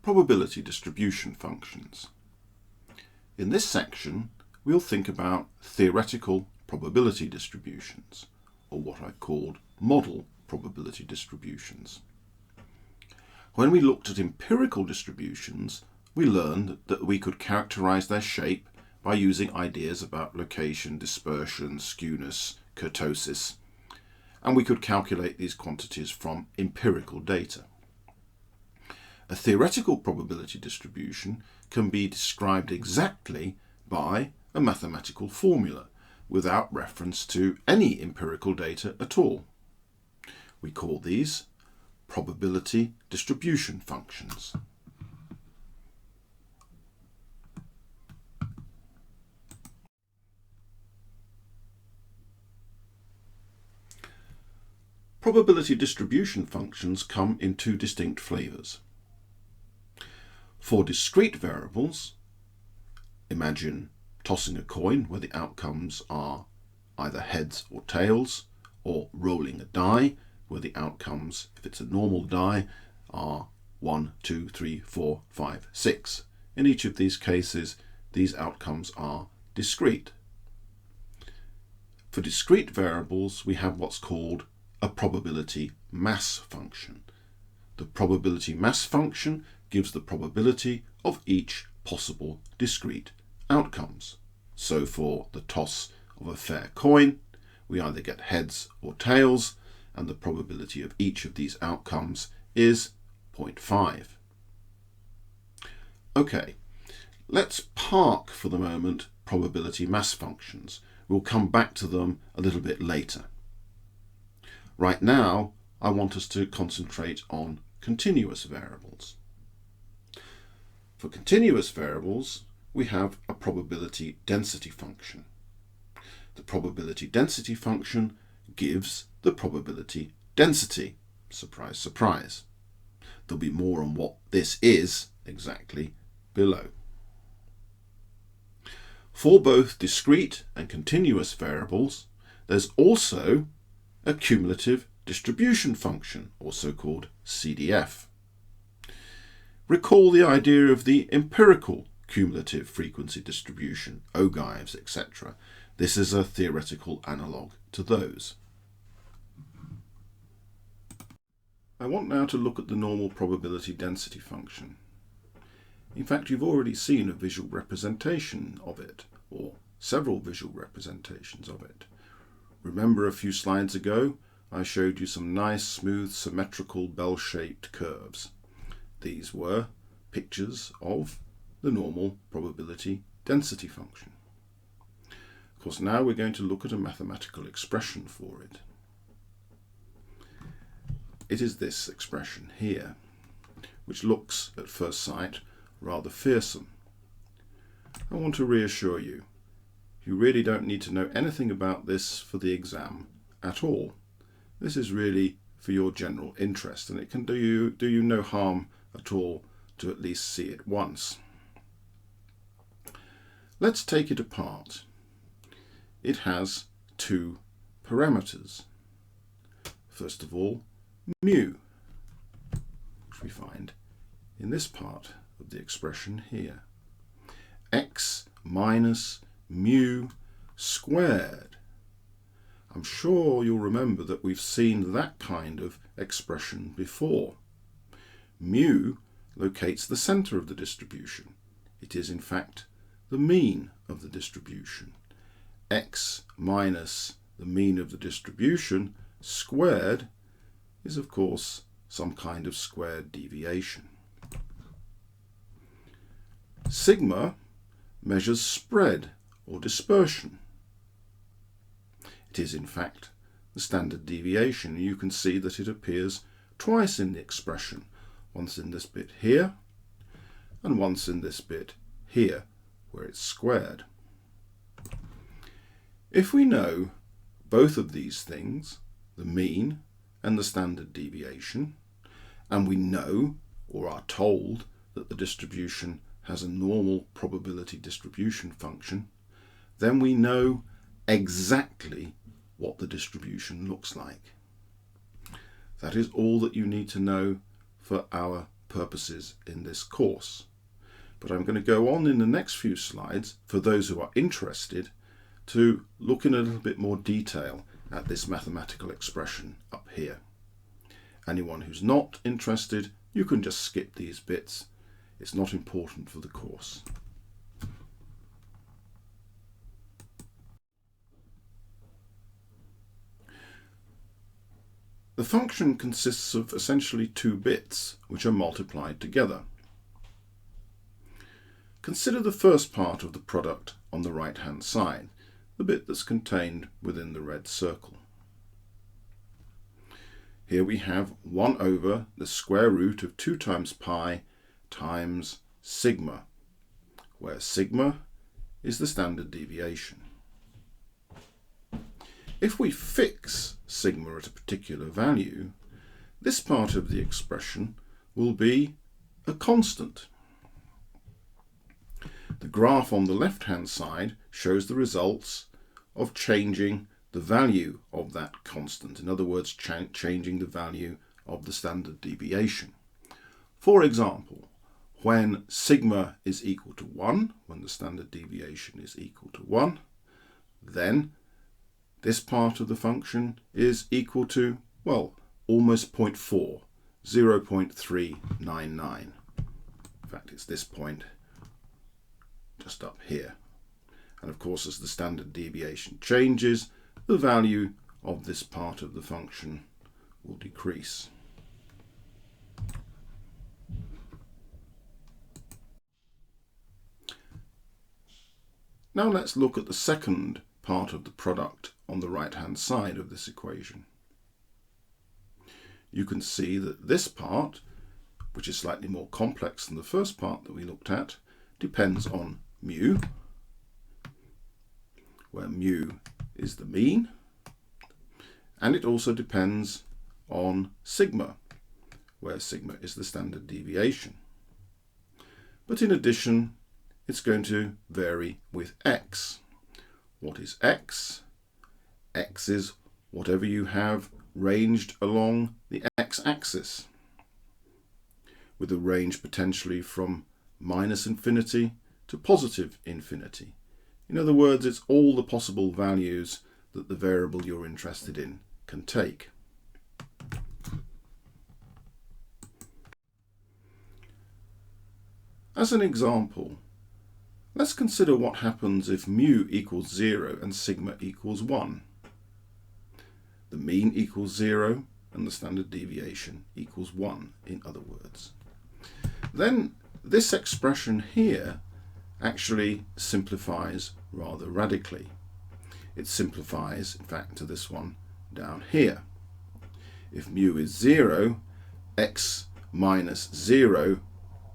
probability distribution functions. In this section, we'll think about theoretical probability distributions, or what I've called model probability distributions. When we looked at empirical distributions, we learned that we could characterize their shape by using ideas about location, dispersion, skewness, kurtosis, and we could calculate these quantities from empirical data. A theoretical probability distribution can be described exactly by a mathematical formula without reference to any empirical data at all. We call these probability distribution functions. Probability distribution functions come in two distinct flavors. For discrete variables, imagine tossing a coin where the outcomes are either heads or tails, or rolling a die where the outcomes, if it's a normal die, are 1, 2, 3, 4, 5, 6. In each of these cases, these outcomes are discrete. For discrete variables, we have what's called a probability mass function. The probability mass function gives the probability of each possible discrete outcomes. So for the toss of a fair coin, we either get heads or tails, and the probability of each of these outcomes is 0.5. Okay, let's park for the moment probability mass functions. We'll come back to them a little bit later. Right now, I want us to concentrate on continuous variables. For continuous variables, we have a probability density function. The probability density function gives the probability density. Surprise, surprise. There'll be more on what this is exactly below. For both discrete and continuous variables, there's also a cumulative distribution function, also called CDF. Recall the idea of the empirical cumulative frequency distribution, ogives, etc. This is a theoretical analogue to those. I want now to look at the normal probability density function. In fact, you've already seen a visual representation of it, or several visual representations of it. Remember a few slides ago, I showed you some nice, smooth, symmetrical, bell-shaped curves. These were pictures of the normal probability density function. Of course, now we're going to look at a mathematical expression for it. It is this expression here, which looks, at first sight, rather fearsome. I want to reassure you, you really don't need to know anything about this for the exam at all. This is really for your general interest, and it can do you no harm at all to at least see it once. Let's take it apart. It has two parameters. First of all, mu, which we find in this part of the expression here. X minus mu squared. I'm sure you'll remember that we've seen that kind of expression before. Mu locates the center of the distribution. It is in fact the mean of the distribution. X minus the mean of the distribution squared is of course some kind of squared deviation. Sigma measures spread or dispersion. It is in fact the standard deviation. You can see that it appears twice in the expression, once in this bit here and once in this bit here where it's squared. If we know both of these things, the mean and the standard deviation, and we know or are told that the distribution has a normal probability distribution function, then we know exactly what the distribution looks like. That is all that you need to know for our purposes in this course. But I'm going to go on in the next few slides, for those who are interested, to look in a little bit more detail at this mathematical expression up here. Anyone who's not interested, you can just skip these bits. It's not important for the course. The function consists of essentially two bits, which are multiplied together. Consider the first part of the product on the right-hand side, the bit that's contained within the red circle. Here we have 1 over the square root of 2 times pi times sigma, where sigma is the standard deviation. If we fix sigma at a particular value, this part of the expression will be a constant. The graph on the left-hand side shows the results of changing the value of that constant. In other words, changing the value of the standard deviation. For example, when sigma is equal to 1, when the standard deviation is equal to 1, then this part of the function is equal to, well, almost 0.4, 0.399. In fact, it's this point just up here. And of course, as the standard deviation changes, the value of this part of the function will decrease. Now let's look at the second part of the product on the right-hand side of this equation. You can see that this part, which is slightly more complex than the first part that we looked at, depends on mu, where mu is the mean, and it also depends on sigma, where sigma is the standard deviation. But in addition, it's going to vary with x. What is x? X is whatever you have ranged along the x-axis, with a range potentially from minus infinity to positive infinity. In other words, it's all the possible values that the variable you're interested in can take. As an example, let's consider what happens if mu equals 0 and sigma equals 1. The mean equals 0 and the standard deviation equals 1, in other words. Then this expression here actually simplifies rather radically. It simplifies, in fact, to this one down here. If mu is 0, x minus 0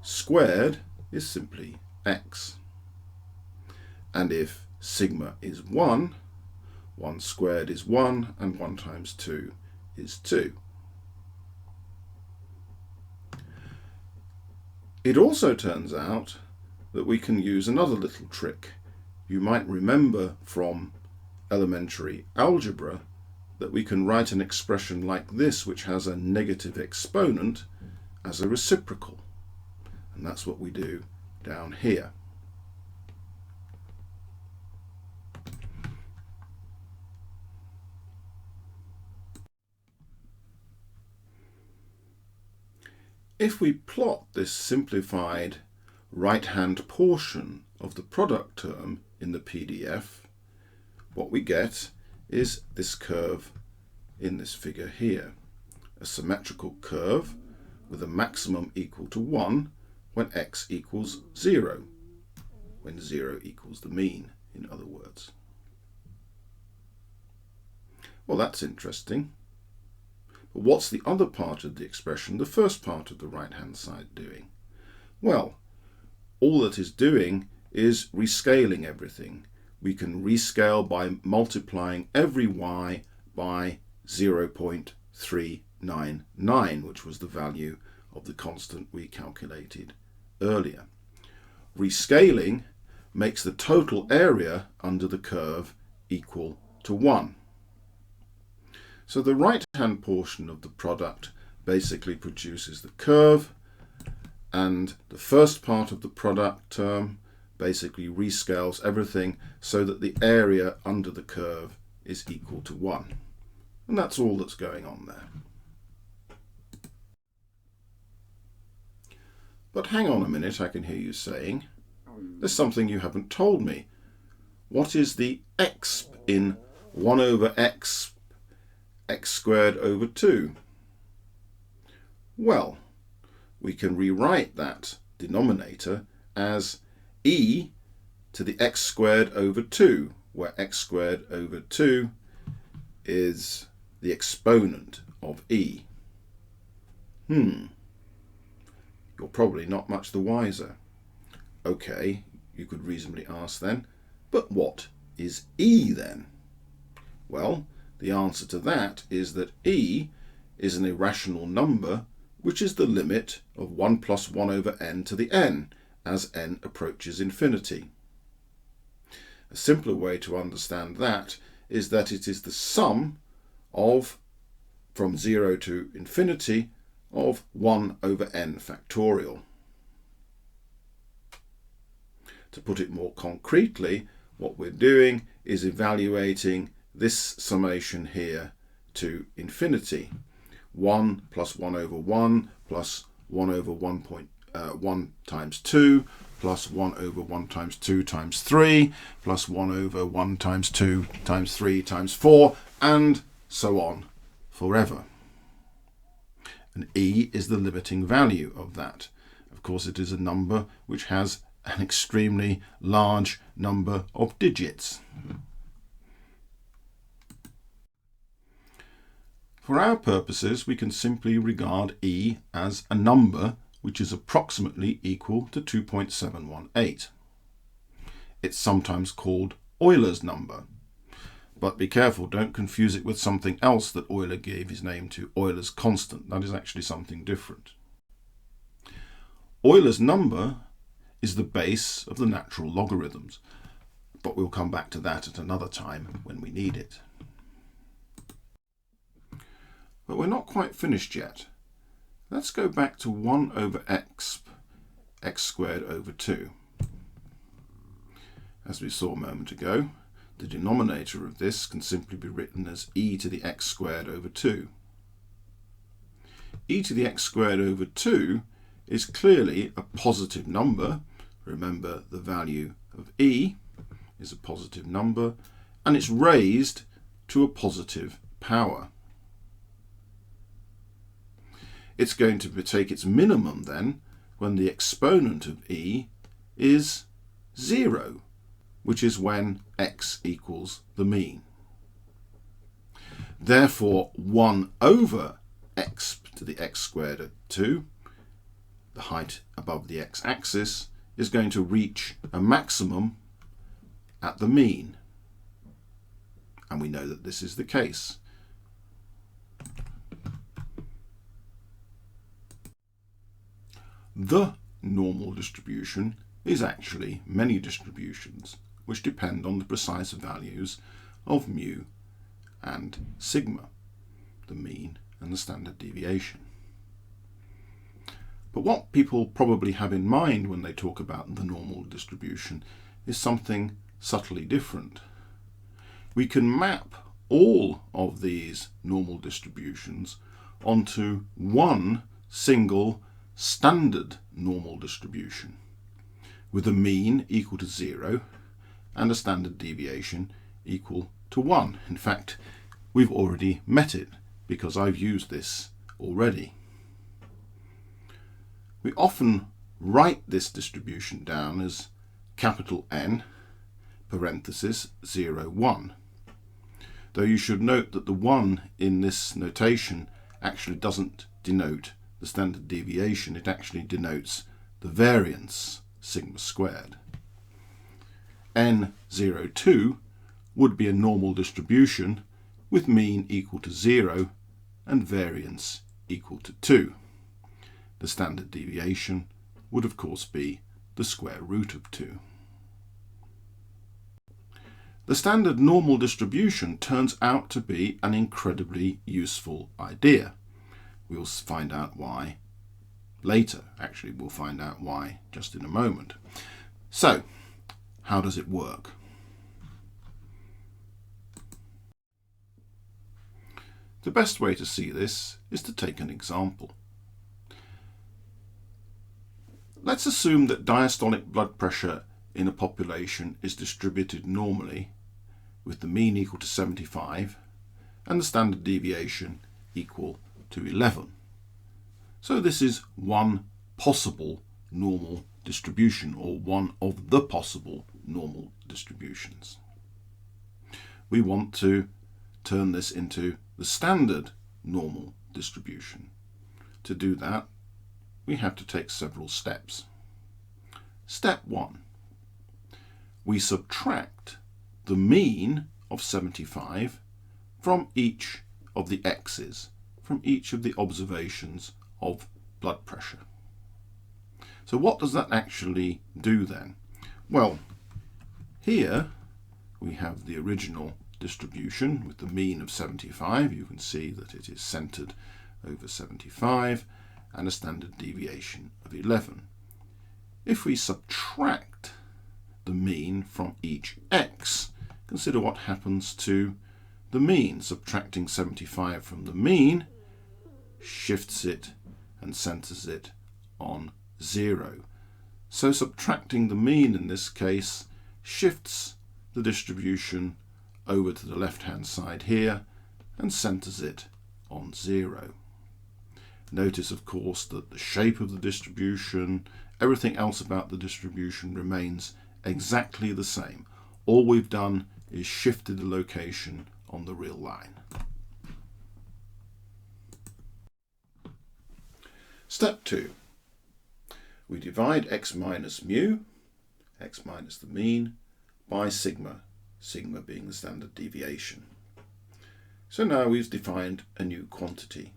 squared is simply x. And if sigma is 1, 1 squared is 1, and 1 times 2 is 2. It also turns out that we can use another little trick. You might remember from elementary algebra that we can write an expression like this, which has a negative exponent, as a reciprocal. And that's what we do down here. If we plot this simplified right-hand portion of the product term in the PDF, what we get is this curve in this figure here. A symmetrical curve with a maximum equal to 1 when x equals 0, when 0 equals the mean, in other words. Well, that's interesting. But what's the other part of the expression, the first part of the right-hand side, doing? Well, all that is doing is rescaling everything. We can rescale by multiplying every y by 0.399, which was the value of the constant we calculated earlier. Rescaling makes the total area under the curve equal to 1. So the right-hand portion of the product basically produces the curve, and the first part of the product term basically rescales everything so that the area under the curve is equal to 1. And that's all that's going on there. But hang on a minute, I can hear you saying, there's something you haven't told me. What is the exp in 1 over x squared over 2? Well, we can rewrite that denominator as e to the x squared over 2, where x squared over 2 is the exponent of e. You're probably not much the wiser. Okay, you could reasonably ask then, but what is e then? Well, the answer to that is that e is an irrational number which is the limit of 1 plus 1 over n to the n as n approaches infinity. A simpler way to understand that is that it is the sum of, from 0 to infinity, of 1 over n factorial. To put it more concretely, what we're doing is evaluating this summation here to infinity. 1 plus 1 over 1 plus 1 over 1 times 2 plus 1 over 1 times 2 times 3 plus 1 over 1 times 2 times 3 times 4 and so on forever. And e is the limiting value of that. Of course, it is a number which has an extremely large number of digits. For our purposes, we can simply regard e as a number which is approximately equal to 2.718. It's sometimes called Euler's number, but be careful, don't confuse it with something else that Euler gave his name to, Euler's constant. That is actually something different. Euler's number is the base of the natural logarithms, but we'll come back to that at another time when we need it. But we're not quite finished yet. Let's go back to 1 over x squared over 2. As we saw a moment ago, the denominator of this can simply be written as e to the x squared over 2. E to the x squared over 2 is clearly a positive number. Remember, the value of e is a positive number, and it's raised to a positive power. It's going to take its minimum then when the exponent of e is 0, which is when x equals the mean. Therefore, 1 over x to the x squared over 2, the height above the x-axis, is going to reach a maximum at the mean. And we know that this is the case. The normal distribution is actually many distributions which depend on the precise values of mu and sigma, the mean and the standard deviation. But what people probably have in mind when they talk about the normal distribution is something subtly different. We can map all of these normal distributions onto one single standard normal distribution with a mean equal to 0 and a standard deviation equal to 1. In fact, we've already met it because I've used this already. We often write this distribution down as capital N parenthesis 0, 1. Though you should note that the 1 in this notation actually doesn't denote the standard deviation, it actually denotes the variance, sigma squared. N02 would be a normal distribution with mean equal to 0 and variance equal to 2. The standard deviation would of course be the square root of 2. The standard normal distribution turns out to be an incredibly useful idea. We'll find out why later. Actually, we'll find out why just in a moment. So, how does it work? The best way to see this is to take an example. Let's assume that diastolic blood pressure in a population is distributed normally, with the mean equal to 75 and the standard deviation equal to 11. So this is one possible normal distribution, or one of the possible normal distributions. We want to turn this into the standard normal distribution. To do that, we have to take several steps. Step 1. We subtract the mean of 75 from each of the x's, from each of the observations of blood pressure. So what does that actually do then? Well, here we have the original distribution with the mean of 75. You can see that it is centered over 75 and a standard deviation of 11. If we subtract the mean from each x, consider what happens to the mean. Subtracting 75 from the mean shifts it and centers it on 0. So subtracting the mean in this case shifts the distribution over to the left-hand side here and centers it on 0. Notice, of course, that the shape of the distribution, everything else about the distribution remains exactly the same. All we've done is shifted the location on the real line. Step 2. We divide x minus mu, x minus the mean, by sigma, sigma being the standard deviation. So now we've defined a new quantity.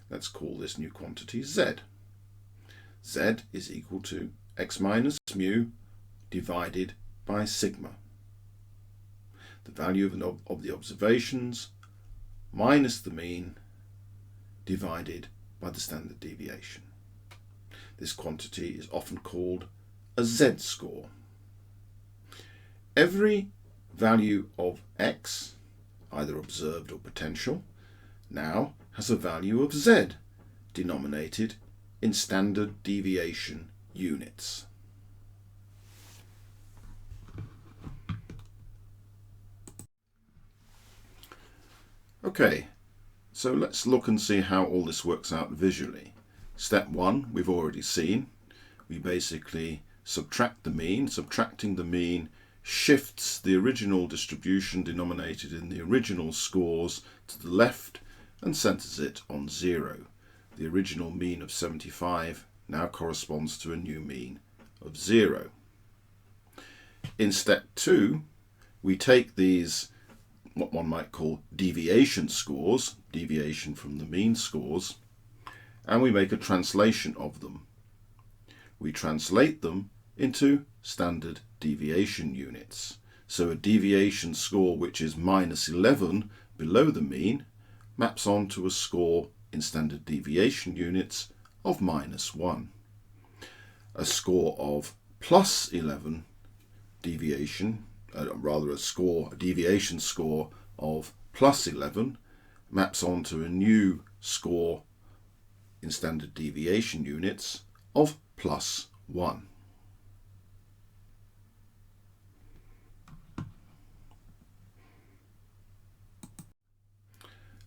Let's call this new quantity z. Z is equal to x minus mu divided by sigma. The value of the observations minus the mean divided by the standard deviation. This quantity is often called a z-score. Every value of x, either observed or potential, now has a value of z, denominated in standard deviation units. Okay, so let's look and see how all this works out visually. Step 1, we've already seen. We basically subtract the mean. Subtracting the mean shifts the original distribution denominated in the original scores to the left and centers it on 0. The original mean of 75 now corresponds to a new mean of 0. In step 2, we take these, what one might call deviation scores, deviation from the mean scores, and we make a translation of them. We translate them into standard deviation units. So a deviation score which is minus 11 below the mean maps onto a score in standard deviation units of minus 1. A score of plus 11 deviation, a deviation score of plus 11 maps onto a new score in standard deviation units of plus 1.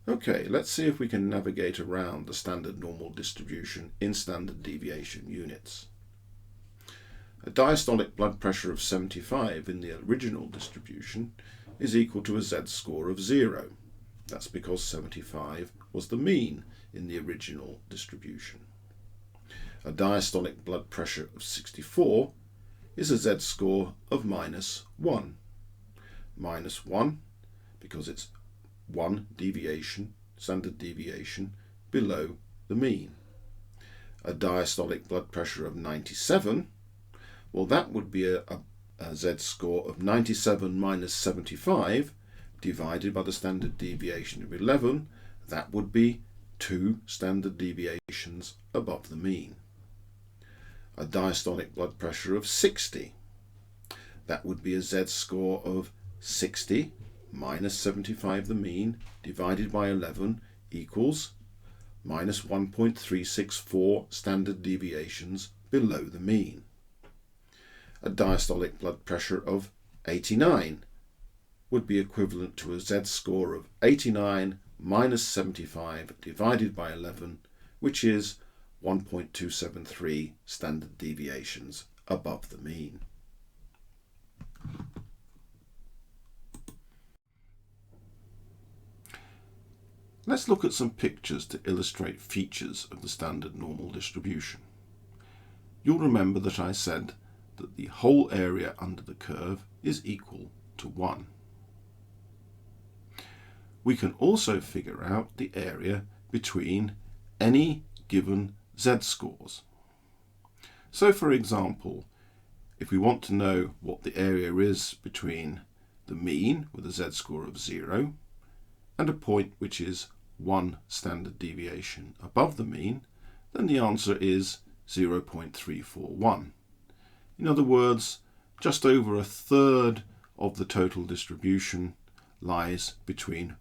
Okay, let's see if we can navigate around the standard normal distribution in standard deviation units. A diastolic blood pressure of 75 in the original distribution is equal to a z-score of 0. That's because 75 was the mean in the original distribution. A diastolic blood pressure of 64 is a z-score of minus 1. Minus 1 because it's one deviation, standard deviation, below the mean. A diastolic blood pressure of 97, well, that would be a z-score of 97 minus 75 divided by the standard deviation of 11. That would be 2 standard deviations above the mean. A diastolic blood pressure of 60. That would be a z-score of 60 minus 75 the mean divided by 11 equals minus 1.364 standard deviations below the mean. A diastolic blood pressure of 89 would be equivalent to a z-score of 89 minus 75 divided by 11, which is 1.273 standard deviations above the mean. Let's look at some pictures to illustrate features of the standard normal distribution. You'll remember that I said that the whole area under the curve is equal to 1. We can also figure out the area between any given z-scores. So for example, if we want to know what the area is between the mean with a z-score of 0 and a point which is 1 standard deviation above the mean, then the answer is 0.341. In other words, just over a third of the total distribution lies between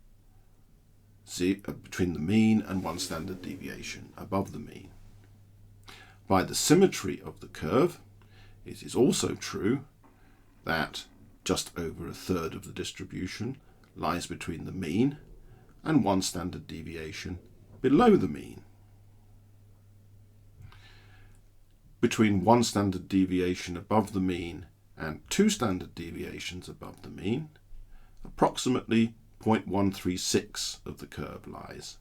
the mean and 1 standard deviation above the mean. By the symmetry of the curve, it is also true that just over a third of the distribution lies between the mean and 1 standard deviation below the mean. Between 1 standard deviation above the mean and 2 standard deviations above the mean, approximately 0.136 of the curve lies,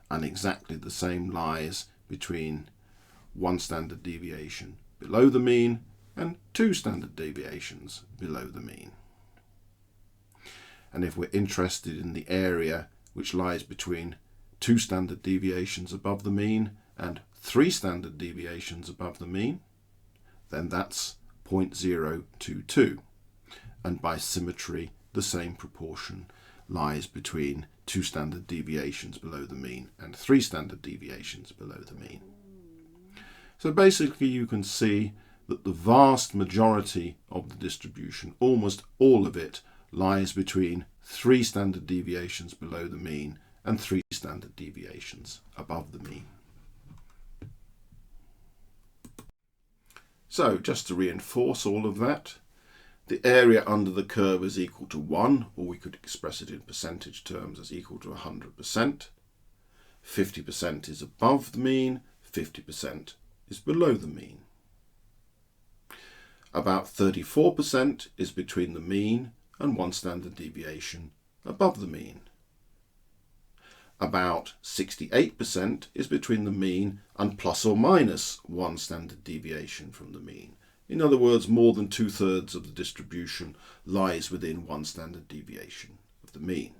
and exactly the same lies between 1 standard deviation below the mean and 2 standard deviations below the mean. And if we're interested in the area which lies between 2 standard deviations above the mean and 3 standard deviations above the mean, then that's 0.022, and by symmetry the same proportion lies between 2 standard deviations below the mean and 3 standard deviations below the mean. So basically you can see that the vast majority of the distribution, almost all of it, lies between 3 standard deviations below the mean and 3 standard deviations above the mean. So just to reinforce all of that, the area under the curve is equal to 1, or we could express it in percentage terms as equal to 100%. 50% is above the mean, 50% is below the mean. About 34% is between the mean and 1 standard deviation above the mean. About 68% is between the mean and plus or minus 1 standard deviation from the mean. In other words, more than 2/3 of the distribution lies within 1 standard deviation of the mean.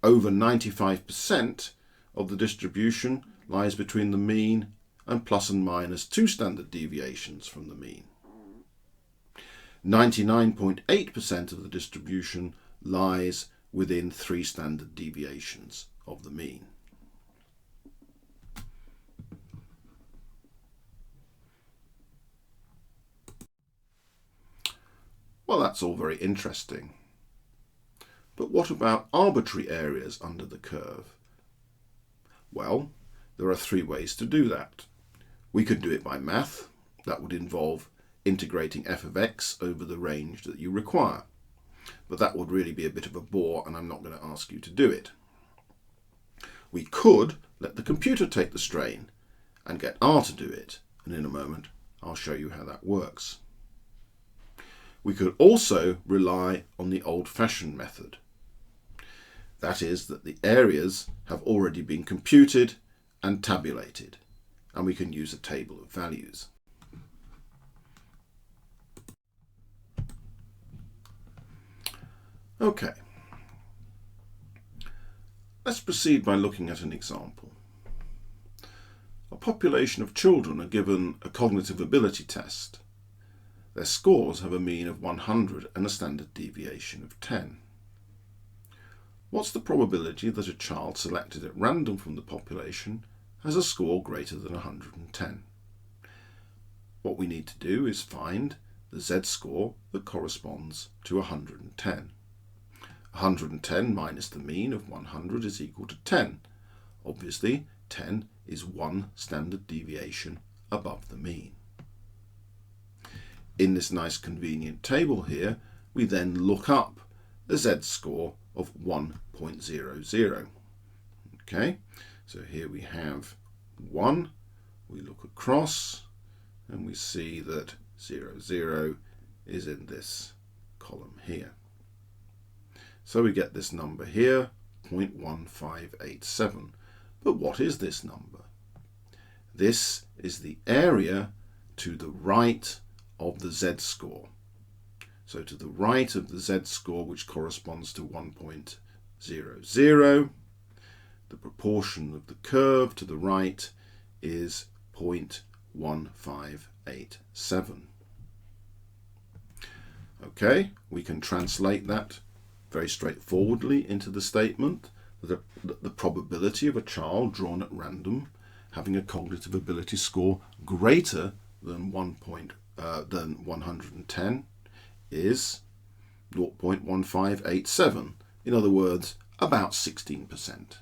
Over 95% of the distribution lies between the mean and plus and minus 2 standard deviations from the mean. 99.8% of the distribution lies within 3 standard deviations of the mean. Well, that's all very interesting. But what about arbitrary areas under the curve? Well, there are 3 ways to do that. We could do it by math. That would involve integrating f of x over the range that you require. But that would really be a bit of a bore, and I'm not going to ask you to do it. We could let the computer take the strain and get R to do it, and in a moment I'll show you how that works. We could also rely on the old-fashioned method. That is, that the areas have already been computed and tabulated, and we can use a table of values. Okay, let's proceed by looking at an example. A population of children are given a cognitive ability test. Their scores have a mean of 100 and a standard deviation of 10. What's the probability that a child selected at random from the population has a score greater than 110? What we need to do is find the z-score that corresponds to 110. 110 minus the mean of 100 is equal to 10. Obviously, 10 is one standard deviation above the mean. In this nice convenient table here, we then look up the z-score of 1.00. Okay, so here we have 1, we look across, and we see that 00 is in this column here. So we get this number here, 0.1587. But what is this number? This is the area to the right of the z-score. So to the right of the z-score, which corresponds to 1.00, the proportion of the curve to the right is 0.1587. Okay, we can translate that very straightforwardly into the statement that the probability of a child drawn at random having a cognitive ability score greater than 110 is 0.1587. In other words, about 16%.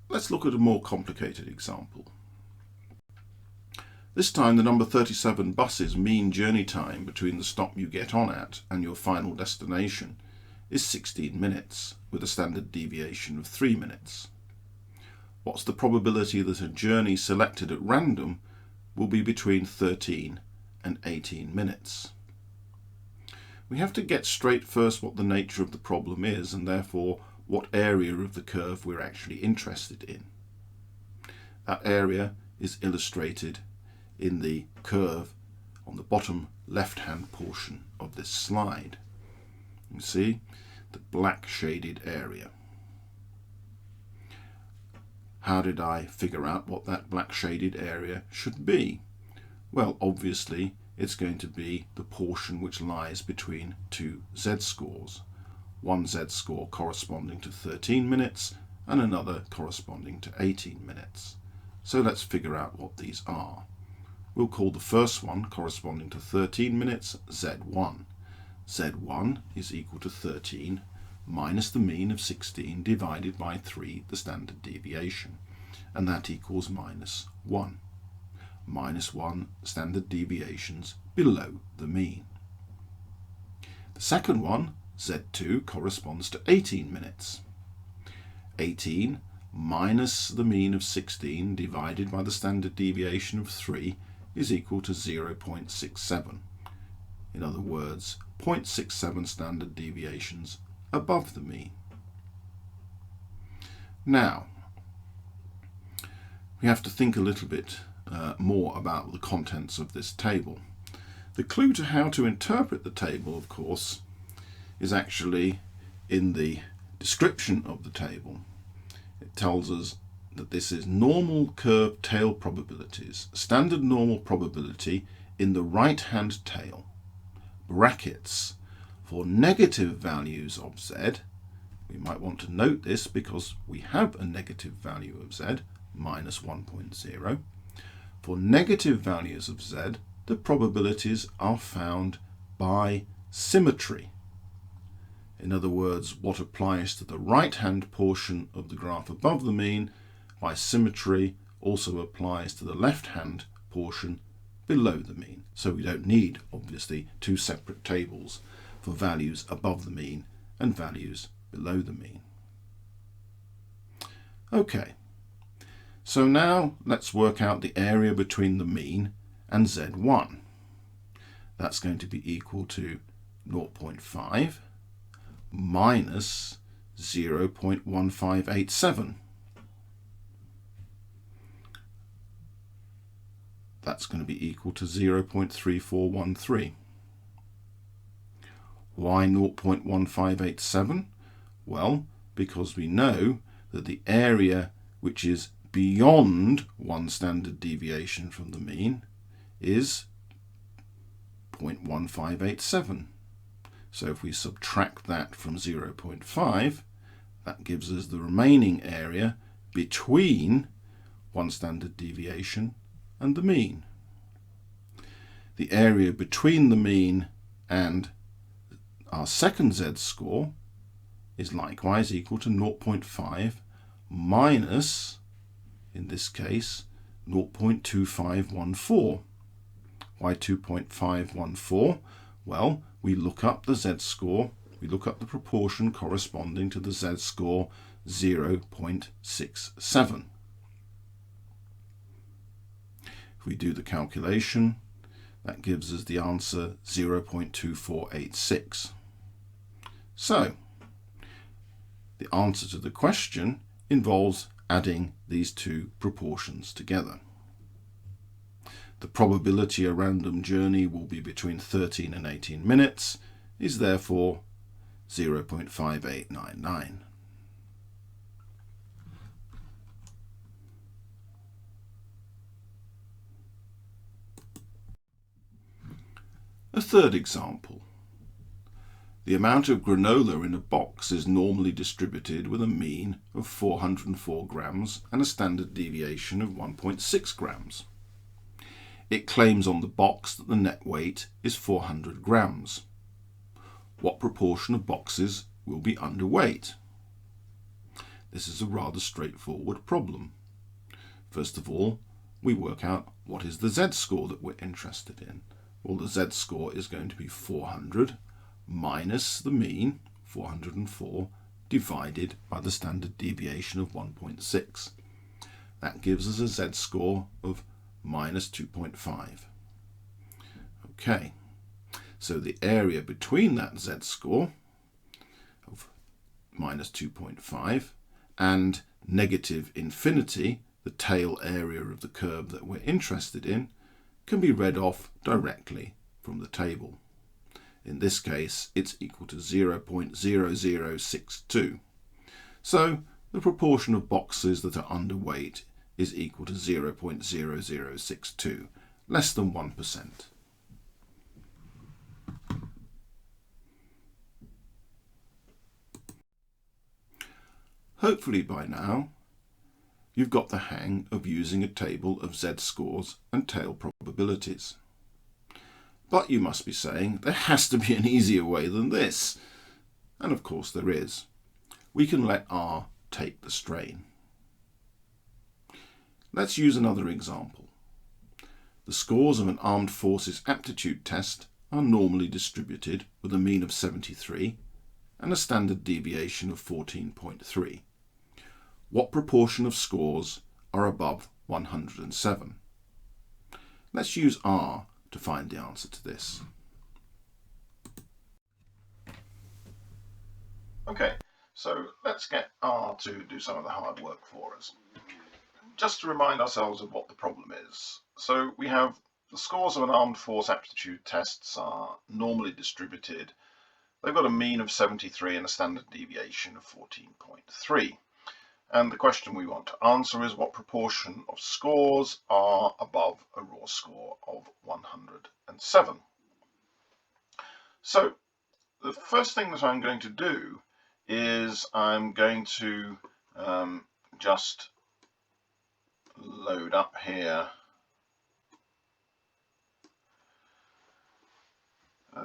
Let's look at a more complicated example. This time the number 37 bus's mean journey time between the stop you get on at and your final destination is 16 minutes, with a standard deviation of 3 minutes. What's the probability that a journey selected at random will be between 13 and 18 minutes? We have to get straight first what the nature of the problem is, and therefore what area of the curve we're actually interested in. That area is illustrated in the curve on the bottom left-hand portion of this slide. You see the black shaded area. How did I figure out what that black shaded area should be? Well, obviously it's going to be the portion which lies between two z-scores. One z-score corresponding to 13 minutes and another corresponding to 18 minutes. So let's figure out what these are. We'll call the first one corresponding to 13 minutes Z1. Z1 is equal to 13 minus the mean of 16 divided by 3, the standard deviation, and that equals minus 1. Minus 1 standard deviations below the mean. The second one, Z2, corresponds to 18 minutes. 18 minus the mean of 16 divided by the standard deviation of 3 is equal to 0.67. In other words, 0.67 standard deviations above the mean. Now, we have to think a little bit more about the contents of this table. The clue to how to interpret the table, of course, is actually in the description of the table. It tells us that this is normal curve tail probabilities, standard normal probability in the right-hand tail, brackets, for negative values of z. We might want to note this because we have a negative value of z, minus 1.0. For negative values of z, the probabilities are found by symmetry. In other words, what applies to the right-hand portion of the graph above the mean by symmetry also applies to the left-hand portion below the mean. So we don't need, obviously, two separate tables for values above the mean and values below the mean. Okay, so now let's work out the area between the mean and Z1. That's going to be equal to 0.5 minus 0.1587. That's going to be equal to 0.3413. Why 0.1587? Well, because we know that the area which is beyond 1 standard deviation from the mean is 0.1587. So if we subtract that from 0.5, that gives us the remaining area between 1 standard deviation and the mean. The area between the mean and our second z-score is likewise equal to 0.5 minus, in this case, 0.2514. Why 2.514? Well, we look up the z-score, we look up the proportion corresponding to the z-score 0.67. If we do the calculation, that gives us the answer 0.2486. So, the answer to the question involves adding these two proportions together. The probability a random journey will be between 13 and 18 minutes is therefore 0.5899. A third example. The amount of granola in a box is normally distributed with a mean of 404 grams and a standard deviation of 1.6 grams. It claims on the box that the net weight is 400 grams. What proportion of boxes will be underweight? This is a rather straightforward problem. First of all, we work out what is the z-score that we're interested in. Well, the z-score is going to be 400 minus the mean, 404, divided by the standard deviation of 1.6. That gives us a z-score of minus 2.5. Okay, so the area between that z-score of minus 2.5 and negative infinity, the tail area of the curve that we're interested in, can be read off directly from the table. In this case, it's equal to 0.0062. So the proportion of boxes that are underweight is equal to 0.0062, less than 1%. Hopefully by now, you've got the hang of using a table of z-scores and tail probabilities. But you must be saying, there has to be an easier way than this. And of course there is. We can let R take the strain. Let's use another example. The scores of an armed forces aptitude test are normally distributed with a mean of 73 and a standard deviation of 14.3. What proportion of scores are above 107? Let's use R to find the answer to this. Okay, so let's get R to do some of the hard work for us. Just to remind ourselves of what the problem is. So we have the scores of an armed force aptitude tests are normally distributed. They've got a mean of 73 and a standard deviation of 14.3. And the question we want to answer is what proportion of scores are above a raw score of 107. So the first thing that I'm going to do is I'm going to just load up here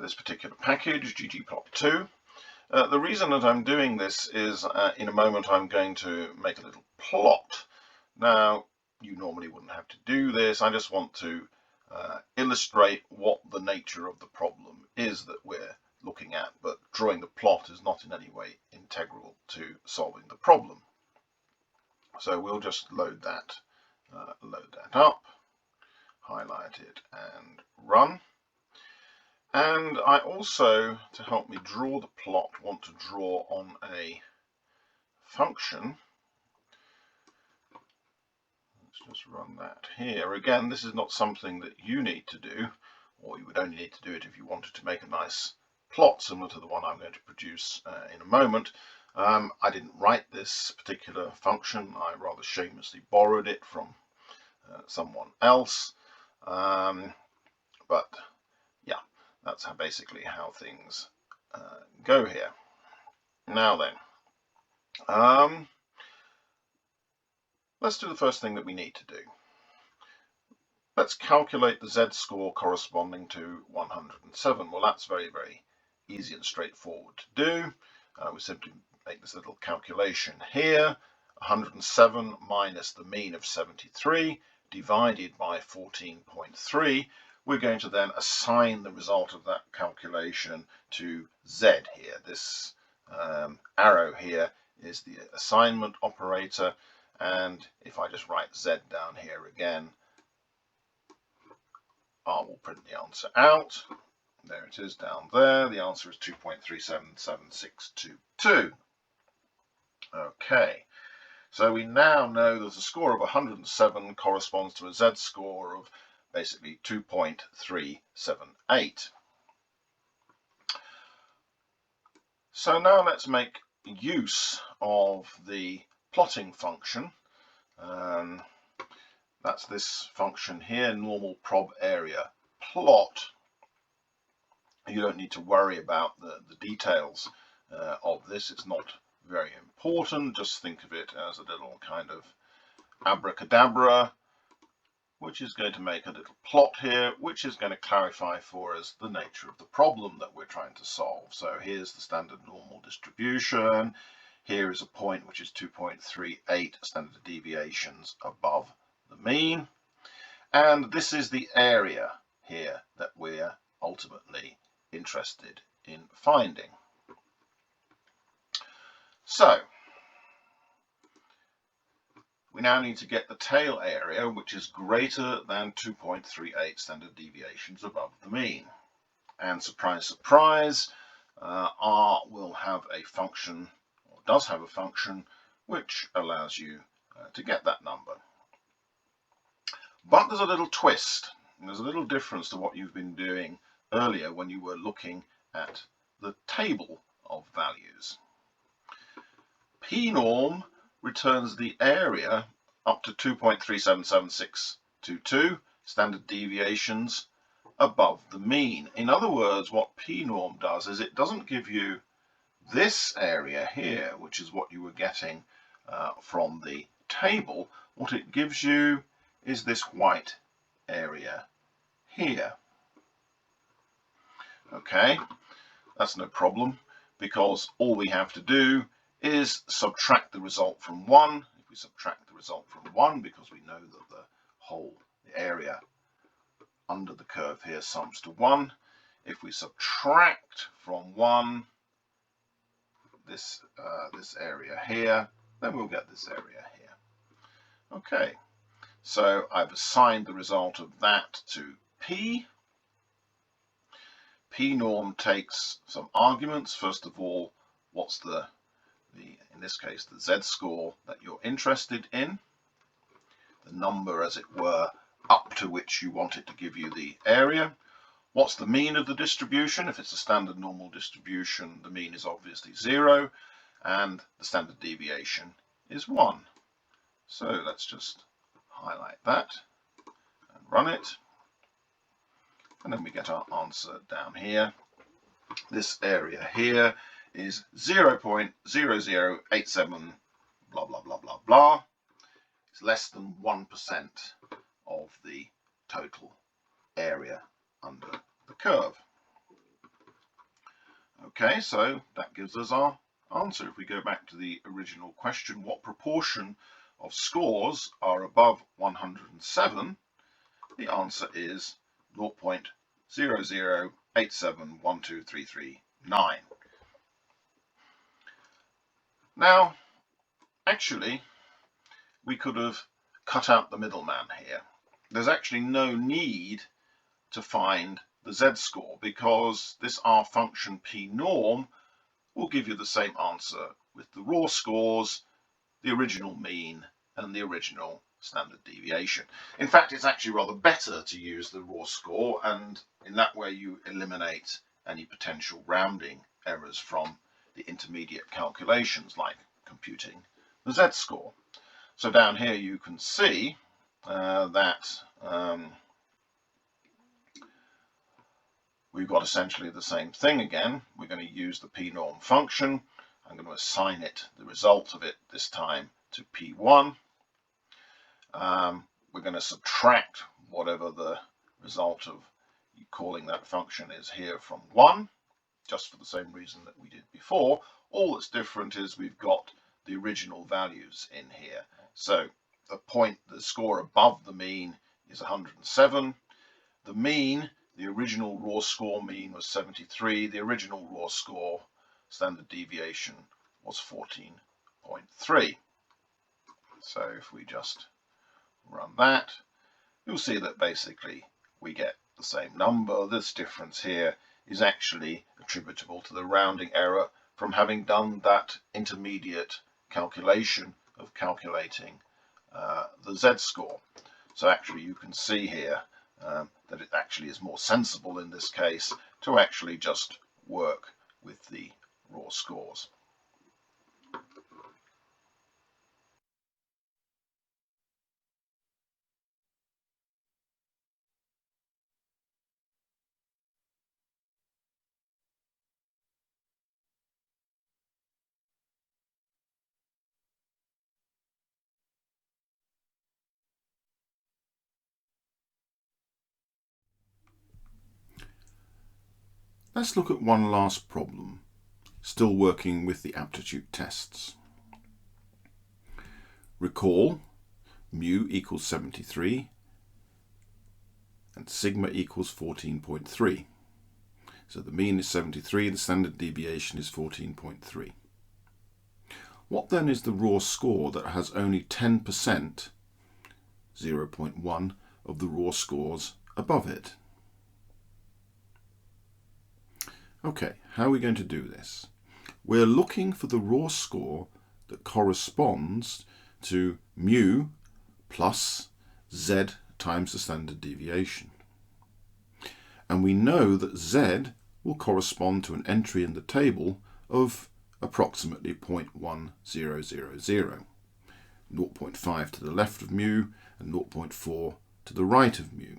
this particular package, ggplot2. The reason that I'm doing this is in a moment I'm going to make a little plot. Now, you normally wouldn't have to do this. I just want to illustrate what the nature of the problem is that we're looking at, but drawing the plot is not in any way integral to solving the problem. So we'll just load that up, highlight it and run. And I also, to help me draw the plot, want to draw on a function. Let's just run that here. Again, this is not something that you need to do, or you would only need to do it if you wanted to make a nice plot similar to the one I'm going to produce in a moment. I didn't write this particular function. I rather shamelessly borrowed it from someone else. But yeah, that's basically how things go here. Now then, let's do the first thing that we need to do. Let's calculate the z-score corresponding to 107. Well, that's very, very easy and straightforward to do. We simply make this little calculation here. 107 minus the mean of 73 divided by 14.3. We're going to then assign the result of that calculation to z here. This arrow here is the assignment operator, and if I just write z down here again, I will print the answer out. There it is down there. The answer is 2.377622. Okay, so we now know that a score of 107 corresponds to a z-score of basically 2.378. So now let's make use of the plotting function. That's this function here, normal prob area plot. You don't need to worry about the details of this. It's not very important. Just think of it as a little kind of abracadabra, which is going to make a little plot here, which is going to clarify for us the nature of the problem that we're trying to solve. So here's the standard normal distribution. Here is a point which is 2.38 standard deviations above the mean. And this is the area here that we're ultimately interested in finding. So we now need to get the tail area, which is greater than 2.38 standard deviations above the mean. And surprise, surprise, R will have a function, or does have a function, which allows you to get that number. But there's a little twist. There's a little difference to what you've been doing earlier when you were looking at the table of values. P-norm returns the area up to 2.377622 standard deviations above the mean. In other words, what P-norm does is it doesn't give you this area here, which is what you were getting from the table. What it gives you is this white area here. Okay, that's no problem, because all we have to do is subtract the result from 1. If we subtract the result from 1, because we know that the area under the curve here sums to 1. If we subtract from 1 this area here, then we'll get this area here. Okay, so I've assigned the result of that to P. P-norm takes some arguments. First of all, what's in this case, the z-score that you're interested in, the number, as it were, up to which you want it to give you the area. What's the mean of the distribution? If it's a standard normal distribution, the mean is obviously 0, and the standard deviation is 1. So let's just highlight that and run it. And then we get our answer down here. This area here is 0.0087 blah blah blah blah blah. It's less than 1% of the total area under the curve. Okay, so that gives us our answer. If we go back to the original question, what proportion of scores are above 107? The answer is 0.0087123339. Now, actually, we could have cut out the middleman here. There's actually no need to find the z-score, because this R function P-norm will give you the same answer with the raw scores, the original mean, and the original standard deviation. In fact, it's actually rather better to use the raw score, and in that way you eliminate any potential rounding errors from the intermediate calculations like computing the z-score. So down here you can see that we've got essentially the same thing again. We're going to use the p-norm function. I'm going to assign it, the result of it this time, to p1. We're going to subtract whatever the result of calling that function is here from 1, just for the same reason that we did before. All that's different is we've got the original values in here. So the score above the mean is 107. The mean, the original raw score mean was 73. The original raw score standard deviation was 14.3. So if we just run that, you'll see that basically we get the same number. This difference here is actually attributable to the rounding error from having done that intermediate calculation of calculating the z-score. So actually you can see here that it actually is more sensible in this case to actually just work with the raw scores. Let's look at one last problem, still working with the aptitude tests. Recall mu equals 73 and sigma equals 14.3. So the mean is 73, the standard deviation is 14.3. What then is the raw score that has only 10%, 0.1, of the raw scores above it? Okay, how are we going to do this? We're looking for the raw score that corresponds to mu plus z times the standard deviation. And we know that z will correspond to an entry in the table of approximately 0.1000, 0.5 to the left of mu and 0.4 to the right of mu.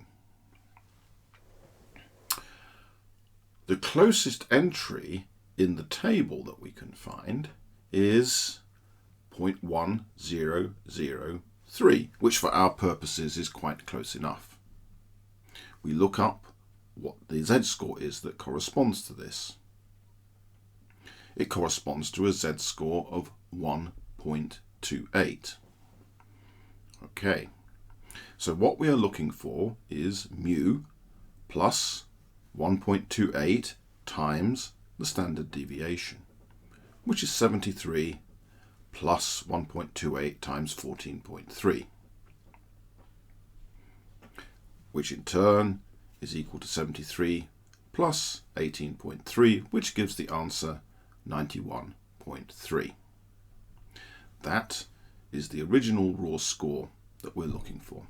The closest entry in the table that we can find is 0.1003, which for our purposes is quite close enough. We look up what the z-score is that corresponds to this. It corresponds to a z-score of 1.28. Okay, so what we are looking for is mu plus 1.28 times the standard deviation, which is 73 plus 1.28 times 14.3, which in turn is equal to 73 plus 18.3, which gives the answer 91.3. That is the original raw score that we're looking for.